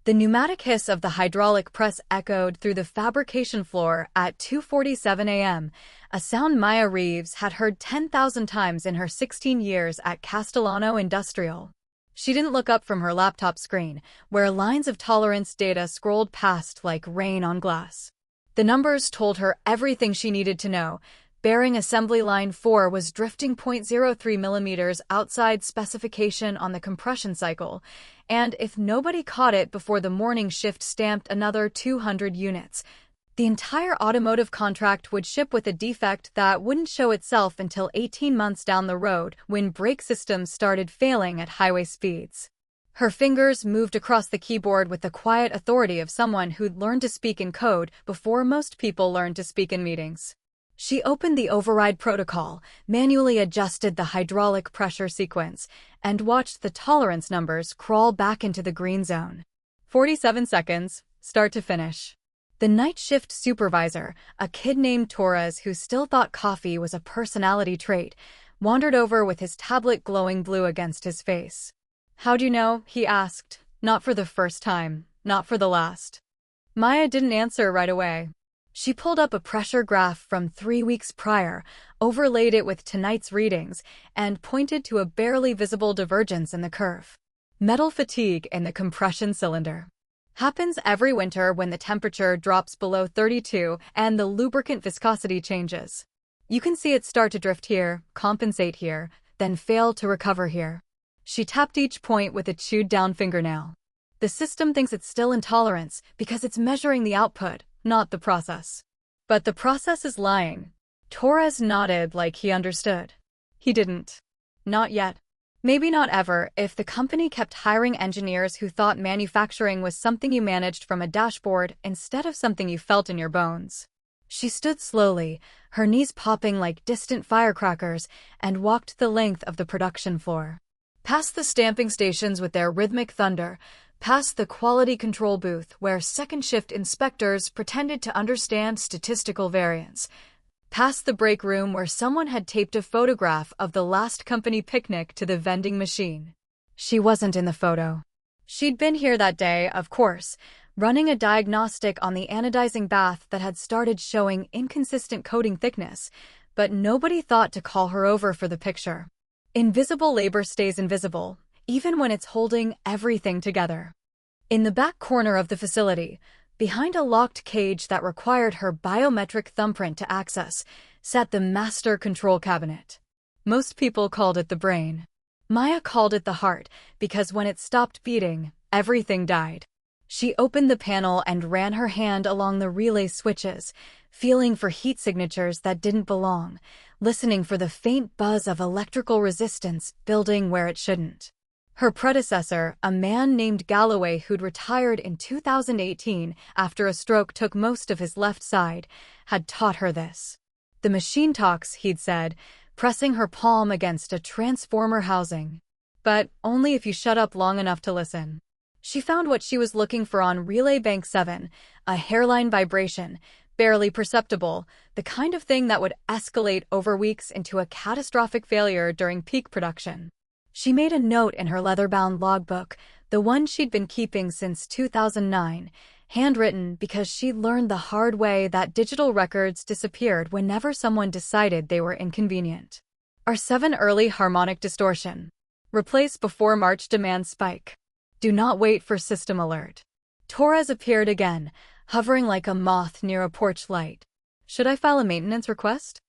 The pneumatic hiss of the hydraulic press echoed through the fabrication floor at 2:47 a.m., a sound Maya Reeves had heard 10,000 times in her 16 years at Castellano Industrial. She didn't look up from her laptop screen, where lines of tolerance data scrolled past like rain on glass. The numbers told her everything she needed to know. Bearing assembly line 4 was drifting 0.03 millimeters outside specification on the compression cycle, and if nobody caught it before the morning shift stamped another 200 units, the entire automotive contract would ship with a defect that wouldn't show itself until 18 months down the road when brake systems started failing at highway speeds. Her fingers moved across the keyboard with the quiet authority of someone who'd learned to speak in code before most people learned to speak in meetings. She opened the override protocol, manually adjusted the hydraulic pressure sequence, and watched the tolerance numbers crawl back into the green zone. 47 seconds, start to finish. The night shift supervisor, a kid named Torres who still thought coffee was a personality trait, wandered over with his tablet glowing blue against his face. "How'd you know?" he asked. "Not for the first time, not for the last." Maya didn't answer right away. She pulled up a pressure graph from 3 weeks prior, overlaid it with tonight's readings, and pointed to a barely visible divergence in the curve. Metal fatigue in the compression cylinder. Happens every winter when the temperature drops below 32 and the lubricant viscosity changes. You can see it start to drift here, compensate here, then fail to recover here. She tapped each point with a chewed-down fingernail. The system thinks it's still in tolerance because it's measuring the output, not the process. But the process is lying. Torres nodded like he understood. He didn't. Not yet. Maybe not ever, if the company kept hiring engineers who thought manufacturing was something you managed from a dashboard instead of something you felt in your bones. She stood slowly, her knees popping like distant firecrackers, and walked the length of the production floor. Past the stamping stations with their rhythmic thunder, past the quality control booth where second-shift inspectors pretended to understand statistical variance, past the break room where someone had taped a photograph of the last company picnic to the vending machine. She wasn't in the photo. She'd been here that day, of course, running a diagnostic on the anodizing bath that had started showing inconsistent coating thickness, but nobody thought to call her over for the picture. Invisible labor stays invisible, even when it's holding everything together. In the back corner of the facility, behind a locked cage that required her biometric thumbprint to access, sat the master control cabinet. Most people called it the brain. Maya called it the heart, because when it stopped beating, everything died. She opened the panel and ran her hand along the relay switches, feeling for heat signatures that didn't belong, listening for the faint buzz of electrical resistance building where it shouldn't. Her predecessor, a man named Galloway who'd retired in 2018 after a stroke took most of his left side, had taught her this. "The machine talks," he'd said, pressing her palm against a transformer housing. "But only if you shut up long enough to listen." She found what she was looking for on Relay Bank 7, a hairline vibration, barely perceptible, the kind of thing that would escalate over weeks into a catastrophic failure during peak production. She made a note in her leather-bound logbook, the one she'd been keeping since 2009, handwritten because she'd learned the hard way that digital records disappeared whenever someone decided they were inconvenient. R7 early harmonic distortion. Replace before March demand spike. Do not wait for system alert. Torres appeared again, hovering like a moth near a porch light. "Should I file a maintenance request?"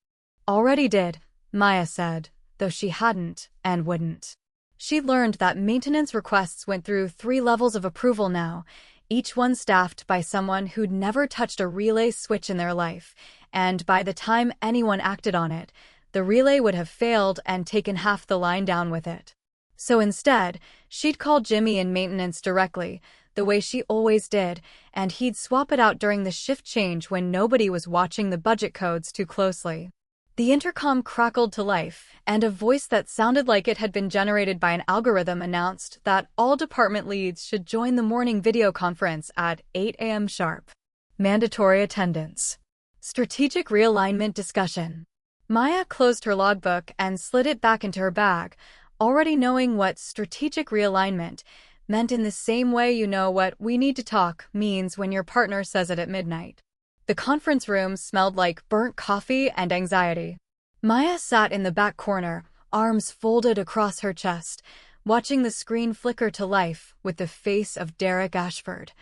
"Already did," Maya said, though she hadn't and wouldn't. She learned that maintenance requests went through 3 levels of approval now, each one staffed by someone who'd never touched a relay switch in their life, and by the time anyone acted on it, the relay would have failed and taken half the line down with it. So instead, she'd call Jimmy in maintenance directly, the way she always did, and he'd swap it out during the shift change when nobody was watching the budget codes too closely. The intercom crackled to life, and a voice that sounded like it had been generated by an algorithm announced that all department leads should join the morning video conference at 8 a.m. sharp. Mandatory attendance. Strategic realignment discussion. Maya closed her logbook and slid it back into her bag, already knowing what strategic realignment meant in the same way you know what "we need to talk" means when your partner says it at midnight. The conference room smelled like burnt coffee and anxiety. Maya sat in the back corner, arms folded across her chest, watching the screen flicker to life with the face of Derek Ashford,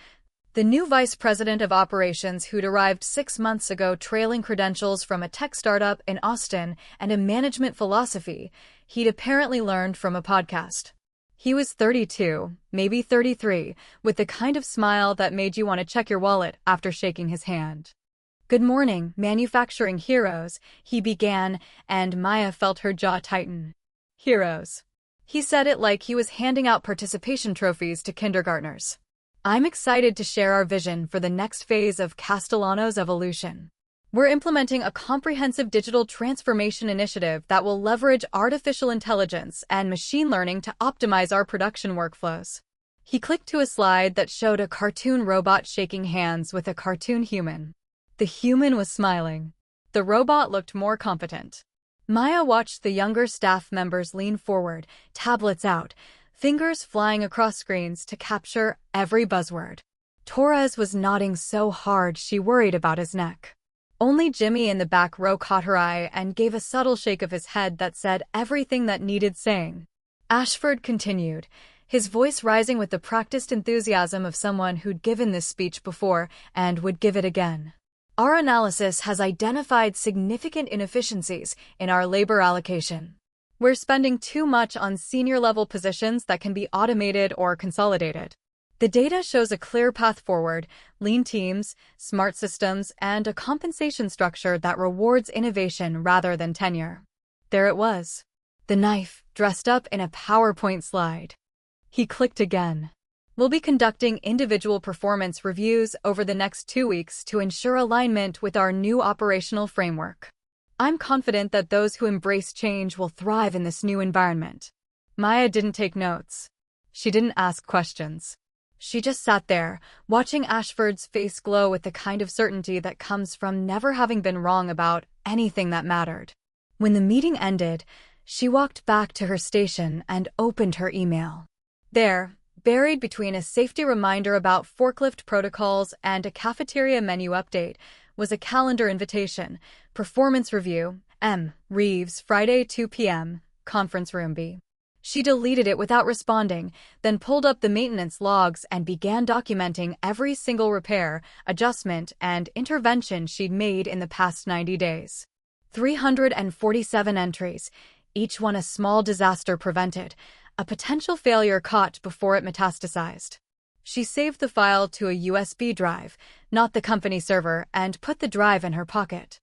the new vice president of operations who'd arrived 6 months ago trailing credentials from a tech startup in Austin and a management philosophy he'd apparently learned from a podcast. He was 32, maybe 33, with the kind of smile that made you want to check your wallet after shaking his hand. "Good morning, manufacturing heroes," he began, and Maya felt her jaw tighten. "Heroes." He said it like he was handing out participation trophies to kindergartners. "I'm excited to share our vision for the next phase of Castellano's evolution. We're implementing a comprehensive digital transformation initiative that will leverage artificial intelligence and machine learning to optimize our production workflows." He clicked to a slide that showed a cartoon robot shaking hands with a cartoon human. The human was smiling. The robot looked more competent. Maya watched the younger staff members lean forward, tablets out, fingers flying across screens to capture every buzzword. Torres was nodding so hard she worried about his neck. Only Jimmy in the back row caught her eye and gave a subtle shake of his head that said everything that needed saying. Ashford continued, his voice rising with the practiced enthusiasm of someone who'd given this speech before and would give it again. "Our analysis has identified significant inefficiencies in our labor allocation. We're spending too much on senior-level positions that can be automated or consolidated. The data shows a clear path forward: lean teams, smart systems, and a compensation structure that rewards innovation rather than tenure." There it was. The knife, dressed up in a PowerPoint slide. He clicked again. "We'll be conducting individual performance reviews over the next 2 weeks to ensure alignment with our new operational framework. I'm confident that those who embrace change will thrive in this new environment." Maya didn't take notes. She didn't ask questions. She just sat there, watching Ashford's face glow with the kind of certainty that comes from never having been wrong about anything that mattered. When the meeting ended, she walked back to her station and opened her email. There, buried between a safety reminder about forklift protocols and a cafeteria menu update, was a calendar invitation: performance review, Reeves, Friday 2 p.m., conference room B. She deleted it without responding, then pulled up the maintenance logs and began documenting every single repair, adjustment, and intervention she'd made in the past 90 days. 347 entries, each one a small disaster prevented, a potential failure caught before it metastasized. She saved the file to a USB drive, not the company server, and put the drive in her pocket.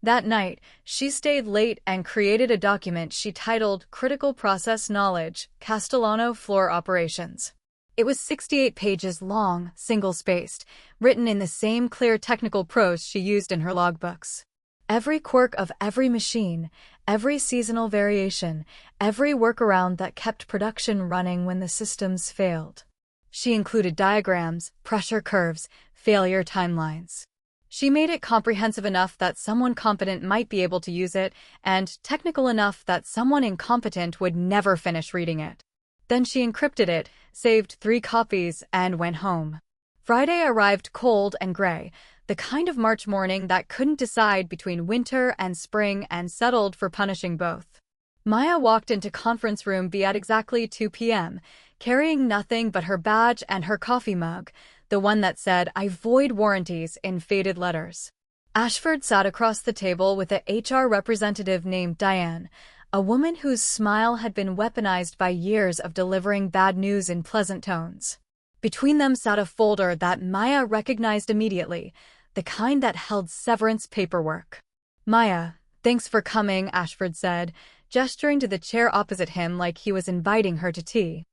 That night, she stayed late and created a document she titled Critical Process Knowledge, Castellano Floor Operations. It was 68 pages long, single-spaced, written in the same clear technical prose she used in her logbooks. Every quirk of every machine, every seasonal variation, every workaround that kept production running when the systems failed. She included diagrams, pressure curves, failure timelines. She made it comprehensive enough that someone competent might be able to use it, and technical enough that someone incompetent would never finish reading it. Then she encrypted it, saved 3 copies, and went home. Friday arrived cold and gray, the kind of March morning that couldn't decide between winter and spring and settled for punishing both. Maya walked into conference room B at exactly 2 p.m., carrying nothing but her badge and her coffee mug, the one that said "I void warranties" in faded letters. Ashford sat across the table with a HR representative named Diane, a woman whose smile had been weaponized by years of delivering bad news in pleasant tones. Between them sat a folder that Maya recognized immediately, the kind that held severance paperwork. "Maya, thanks for coming," Ashford said, gesturing to the chair opposite him like he was inviting her to tea.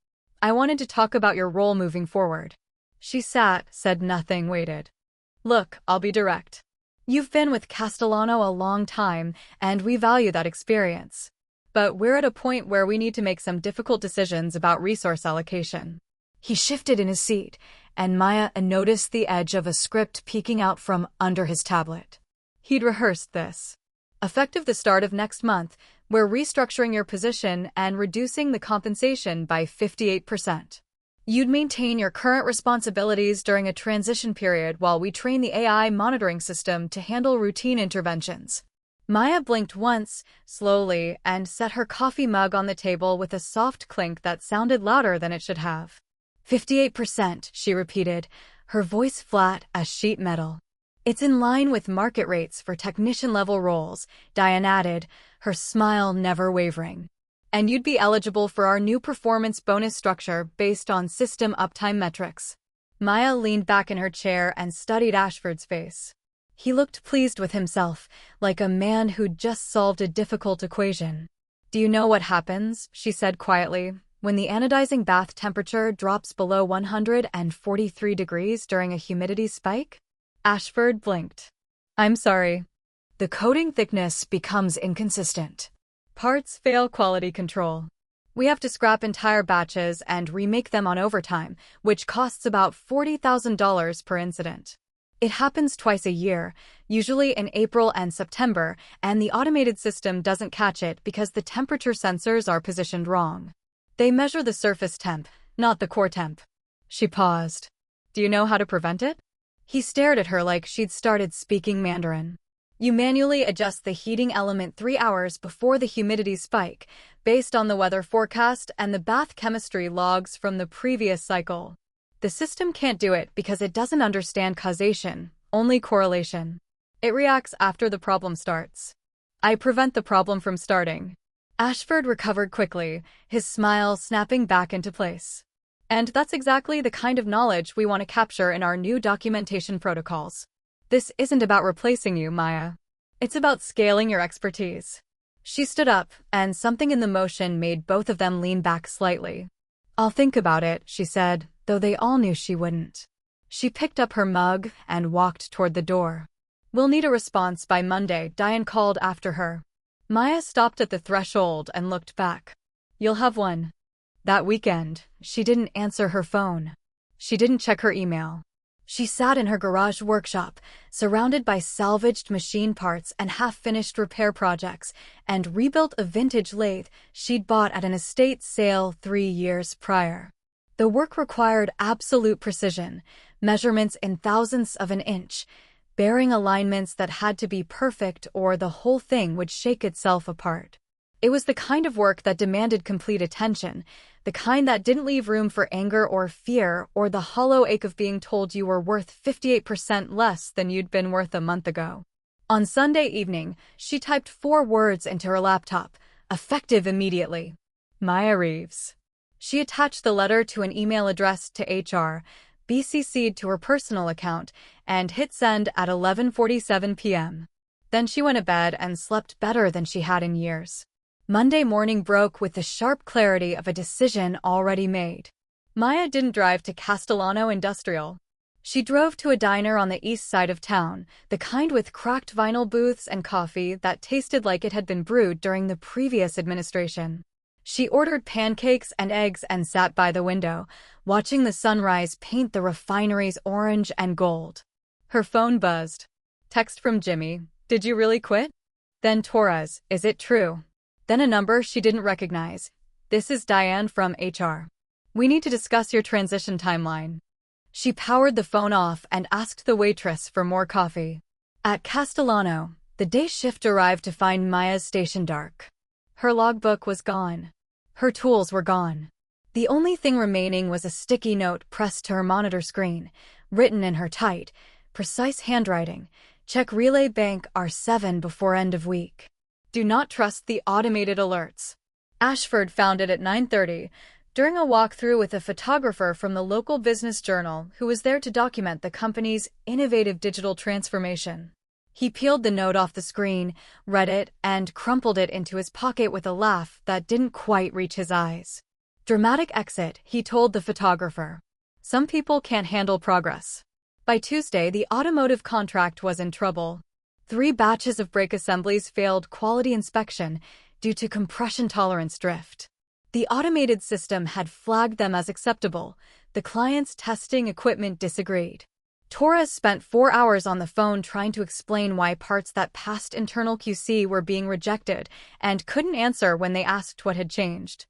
"I wanted to talk about your role moving forward." She sat, said nothing, waited. "Look, I'll be direct. You've been with Castellano a long time, and we value that experience. But we're at a point where we need to make some difficult decisions about resource allocation." He shifted in his seat, and Maya noticed the edge of a script peeking out from under his tablet. He'd rehearsed this. "Effective the start of next month, we're restructuring your position and reducing the compensation by 58%. You'd maintain your current responsibilities during a transition period while we train the AI monitoring system to handle routine interventions. Maya blinked once, slowly, and set her coffee mug on the table with a soft clink that sounded louder than it should have. 58%, she repeated, her voice flat as sheet metal. It's in line with market rates for technician-level roles, Diane added, her smile never wavering. And you'd be eligible for our new performance bonus structure based on system uptime metrics. Maya leaned back in her chair and studied Ashford's face. He looked pleased with himself, like a man who'd just solved a difficult equation. Do you know what happens, she said quietly, when the anodizing bath temperature drops below 143 degrees during a humidity spike? Ashford blinked. I'm sorry. The coating thickness becomes inconsistent. Parts fail quality control. We have to scrap entire batches and remake them on overtime, which costs about $40,000 per incident. It happens twice a year, usually in April and September, and the automated system doesn't catch it because the temperature sensors are positioned wrong. They measure the surface temp, not the core temp. She paused. Do you know how to prevent it? He stared at her like she'd started speaking Mandarin. You manually adjust the heating element 3 hours before the humidity spike, based on the weather forecast and the bath chemistry logs from the previous cycle. The system can't do it because it doesn't understand causation, only correlation. It reacts after the problem starts. I prevent the problem from starting. Ashford recovered quickly, his smile snapping back into place. And that's exactly the kind of knowledge we want to capture in our new documentation protocols. This isn't about replacing you, Maya. It's about scaling your expertise. She stood up, and something in the motion made both of them lean back slightly. I'll think about it, she said, though they all knew she wouldn't. She picked up her mug and walked toward the door. We'll need a response by Monday, Diane called after her. Maya stopped at the threshold and looked back. You'll have one. That weekend, she didn't answer her phone. She didn't check her email. She sat in her garage workshop, surrounded by salvaged machine parts and half-finished repair projects, and rebuilt a vintage lathe she'd bought at an estate sale 3 years prior. The work required absolute precision, measurements in thousandths of an inch, bearing alignments that had to be perfect or the whole thing would shake itself apart. It was the kind of work that demanded complete attention, the kind that didn't leave room for anger or fear or the hollow ache of being told you were worth 58% less than you'd been worth a month ago. On Sunday evening, she typed 4 words into her laptop, effective immediately. Maya Reeves. She attached the letter to an email addressed to HR, BCC'd to her personal account, and hit send at 11:47 p.m. Then she went to bed and slept better than she had in years. Monday morning broke with the sharp clarity of a decision already made. Maya didn't drive to Castellano Industrial. She drove to a diner on the east side of town, the kind with cracked vinyl booths and coffee that tasted like it had been brewed during the previous administration. She ordered pancakes and eggs and sat by the window, watching the sunrise paint the refineries orange and gold. Her phone buzzed. Text from Jimmy. Did you really quit? Then Torres, is it true? Then a number she didn't recognize. This is Diane from HR. We need to discuss your transition timeline. She powered the phone off and asked the waitress for more coffee. At Castellano, the day shift arrived to find Maya's station dark. Her logbook was gone. Her tools were gone. The only thing remaining was a sticky note pressed to her monitor screen, written in her tight, precise handwriting. Check Relay Bank R7 before end of week. Do not trust the automated alerts. Ashford found it at 9:30, during a walkthrough with a photographer from the local business journal who was there to document the company's innovative digital transformation. He peeled the note off the screen, read it, and crumpled it into his pocket with a laugh that didn't quite reach his eyes. Dramatic exit, he told the photographer. Some people can't handle progress. By Tuesday, the automotive contract was in trouble. 3 batches of brake assemblies failed quality inspection due to compression tolerance drift. The automated system had flagged them as acceptable. The client's testing equipment disagreed. Torres spent 4 hours on the phone trying to explain why parts that passed internal QC were being rejected and couldn't answer when they asked what had changed.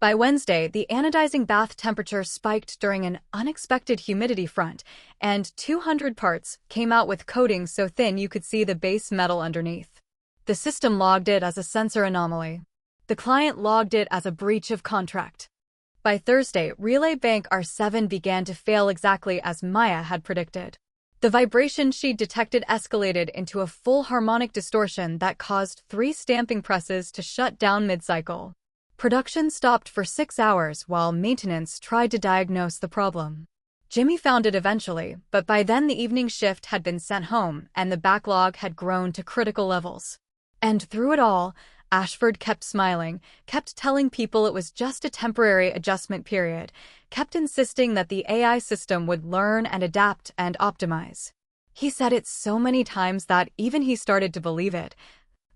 By Wednesday, the anodizing bath temperature spiked during an unexpected humidity front, and 200 parts came out with coatings so thin you could see the base metal underneath. The system logged it as a sensor anomaly. The client logged it as a breach of contract. By Thursday, Relay Bank R7 began to fail exactly as Maya had predicted. The vibration she'd detected escalated into a full harmonic distortion that caused 3 stamping presses to shut down mid-cycle. Production stopped for 6 hours while maintenance tried to diagnose the problem. Jimmy found it eventually, but by then the evening shift had been sent home and the backlog had grown to critical levels. And through it all, Ashford kept smiling, kept telling people it was just a temporary adjustment period, kept insisting that the AI system would learn and adapt and optimize. He said it so many times that even he started to believe it.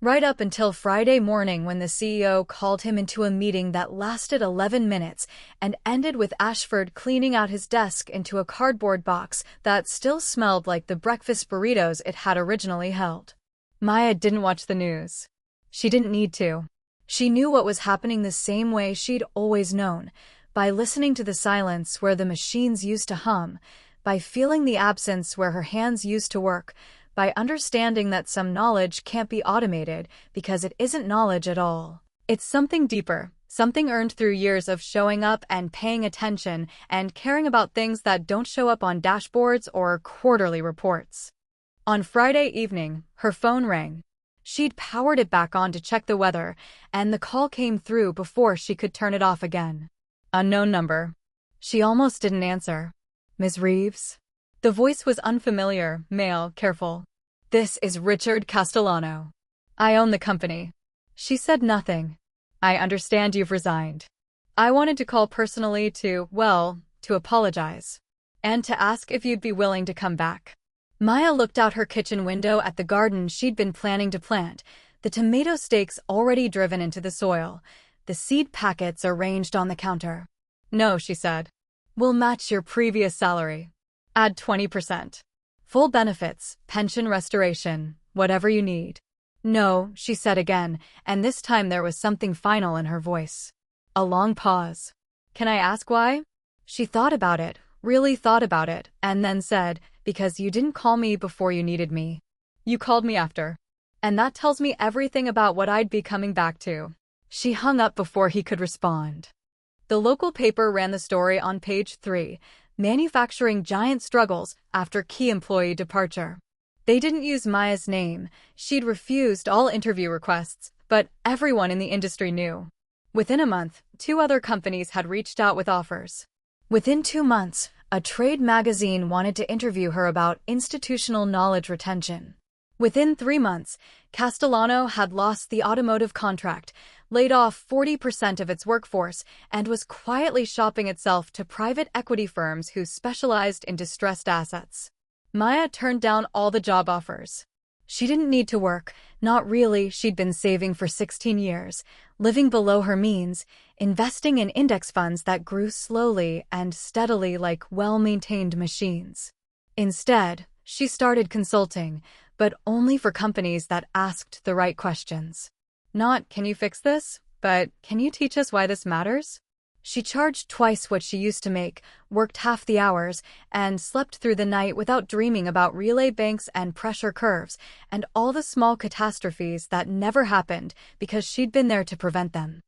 Right up until Friday morning when the CEO called him into a meeting that lasted 11 minutes and ended with Ashford cleaning out his desk into a cardboard box that still smelled like the breakfast burritos it had originally held. Maya didn't watch the news. She didn't need to. She knew what was happening the same way she'd always known, by listening to the silence where the machines used to hum, by feeling the absence where her hands used to work, by understanding that some knowledge can't be automated because it isn't knowledge at all. It's something deeper, something earned through years of showing up and paying attention and caring about things that don't show up on dashboards or quarterly reports. On Friday evening, her phone rang. She'd powered it back on to check the weather, and the call came through before she could turn it off again. Unknown number. She almost didn't answer. Ms. Reeves? The voice was unfamiliar, male, careful. This is Richard Castellano. I own the company. She said nothing. I understand you've resigned. I wanted to call personally to apologize. And to ask if you'd be willing to come back. Maya looked out her kitchen window at the garden she'd been planning to plant, the tomato stakes already driven into the soil, the seed packets arranged on the counter. No, she said. We'll match your previous salary. Add 20%. Full benefits, pension restoration, whatever you need. No, she said again, and this time there was something final in her voice. A long pause. Can I ask why? She thought about it, really thought about it, and then said, because you didn't call me before you needed me. You called me after. And that tells me everything about what I'd be coming back to. She hung up before he could respond. The local paper ran the story on page 3, manufacturing giant struggles after key employee departure. They didn't use Maya's name. She'd refused all interview requests, but everyone in the industry knew. Within a month, 2 other companies had reached out with offers. Within 2 months, a trade magazine wanted to interview her about institutional knowledge retention. Within 3 months, Castellano had lost the automotive contract, laid off 40% of its workforce, and was quietly shopping itself to private equity firms who specialized in distressed assets. Maya turned down all the job offers. She didn't need to work, not really. She'd been saving for 16 years, living below her means, investing in index funds that grew slowly and steadily like well-maintained machines. Instead, she started consulting, but only for companies that asked the right questions. Not, can you fix this? But, can you teach us why this matters? She charged twice what she used to make, worked half the hours, and slept through the night without dreaming about relay banks and pressure curves, and all the small catastrophes that never happened because she'd been there to prevent them.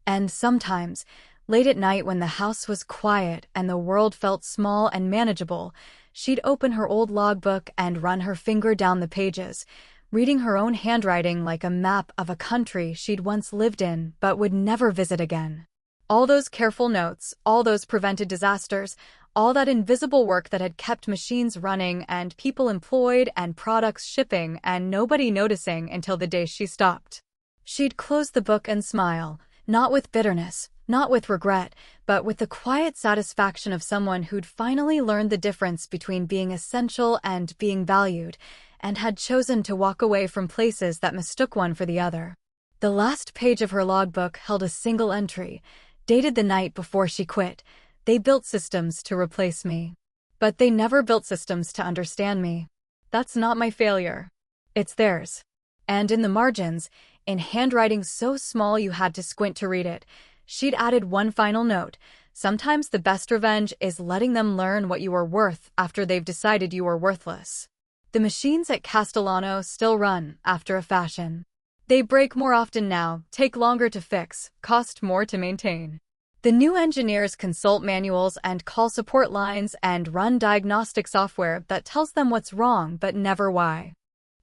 And sometimes, late at night when the house was quiet and the world felt small and manageable, she'd open her old logbook and run her finger down the pages, reading her own handwriting like a map of a country she'd once lived in but would never visit again. All those careful notes, all those prevented disasters, all that invisible work that had kept machines running and people employed and products shipping and nobody noticing until the day she stopped. She'd close the book and smile, not with bitterness, not with regret, but with the quiet satisfaction of someone who'd finally learned the difference between being essential and being valued, and had chosen to walk away from places that mistook one for the other. The last page of her logbook held a single entry, dated the night before she quit. They built systems to replace me. But they never built systems to understand me. That's not my failure. It's theirs. And in the margins, in handwriting so small you had to squint to read it, She'd added one final note. Sometimes the best revenge is letting them learn what you are worth after they've decided you are worthless. The machines at Castellano still run, after a fashion. They break more often now, take longer to fix, cost more to maintain. The new engineers consult manuals and call support lines and run diagnostic software that tells them what's wrong but never why.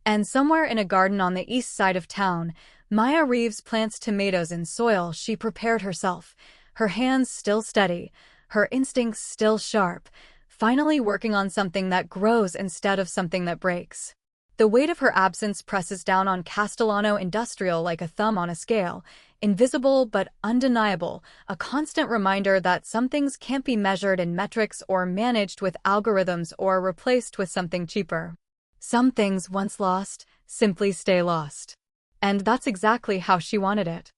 And somewhere in a garden on the east side of town, Maya Reeves plants tomatoes in soil she prepared herself, her hands still steady, her instincts still sharp, finally working on something that grows instead of something that breaks. The weight of her absence presses down on Castellano Industrial like a thumb on a scale, invisible but undeniable, a constant reminder that some things can't be measured in metrics or managed with algorithms or replaced with something cheaper. Some things once lost simply stay lost. And that's exactly how she wanted it.